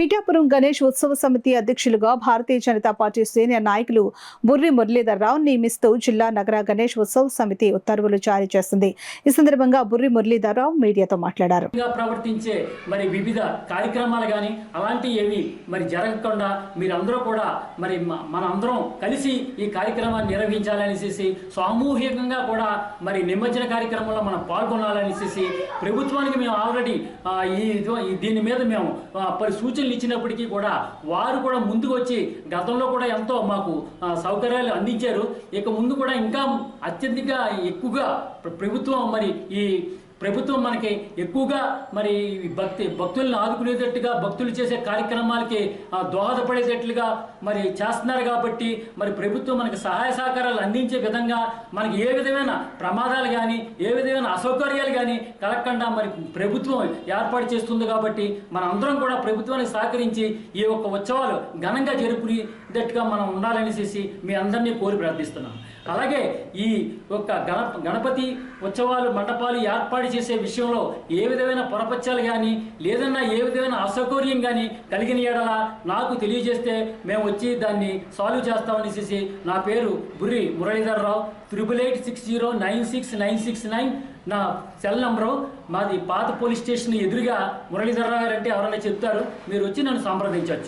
పీఠాపురం గణేష్ ఉత్సవ సమితి అధ్యక్షులుగా భారతీయ జనతా పార్టీ సీనియర్ నాయకులు బుర్రి మురళీధర్రావు నియమిస్తూ జిల్లా నగర గణేష్ ఉత్సవ సమితి ఉత్తర్వులు జారీ చేసింది. ఈ సందర్భంగా బుర్రి మురళీధర్రావు మీడియాతో మాట్లాడారు. ప్రవర్తించే మరి వివిధ కార్యక్రమాలు కానీ అలాంటి ఏవి మరి జరగకుండా మీరందరూ కూడా మరి మనందరం కలిసి ఈ కార్యక్రమాన్ని నిర్వహించాలనేసి సామూహికంగా కూడా మరి నిమజ్జన కార్యక్రమంలో మనం పాల్గొనాలనేసి ప్రభుత్వానికి మేము ఆల్రెడీ దీని మీద మేము పలు సూచనలు ఇచ్చినప్పటికీ కూడా వారు కూడా ముందుకు వచ్చి గతంలో కూడా ఎంతో మాకు సౌకర్యాలు అందించారు. ఇక ముందు కూడా ఇంకా అత్యధిక ఎక్కువగా ప్రభుత్వం మరి ఈ ప్రభుత్వం మనకి ఎక్కువగా మరి భక్తులను ఆదుకునేటట్టుగా భక్తులు చేసే కార్యక్రమాలకి దోహదపడేటట్లుగా మరి చేస్తున్నారు. కాబట్టి మరి ప్రభుత్వం మనకి సహాయ సహకారాలు అందించే విధంగా మనకి ఏ విధమైన ప్రమాదాలు కానీ ఏ విధమైన అసౌకర్యాలు కానీ కలగకుండా మరి ప్రభుత్వం ఏర్పాటు చేస్తుంది. కాబట్టి మన అందరం కూడా ప్రభుత్వానికి సహకరించి ఈ యొక్క ఉత్సవాలు ఘనంగా జరుపుకునేటట్టుగా మనం ఉండాలనేసి మీ అందరినీ కోరి ప్రార్థిస్తున్నాం. అలాగే ఈ యొక్క గణపతి ఉత్సవాలు మండపాలు ఏర్పాటు చేసే విషయంలో ఏ విధమైన పొరపచ్చాలు కానీ లేదన్నా ఏ విధమైన అసౌకర్యం కానీ కలిగిన ఎడల నాకు తెలియజేస్తే మేము వచ్చి దాన్ని సాల్వ్ చేస్తామనేసి నా పేరు బుర్రి మురళీధర్రావు 8860969669 నా సెల్ నంబరు. మాది పాత పోలీస్ స్టేషన్ ఎదురుగా మురళీధర్రావు గారు అంటే ఎవరైనా చెప్తారు, మీరు వచ్చి నన్ను సంప్రదించవచ్చు.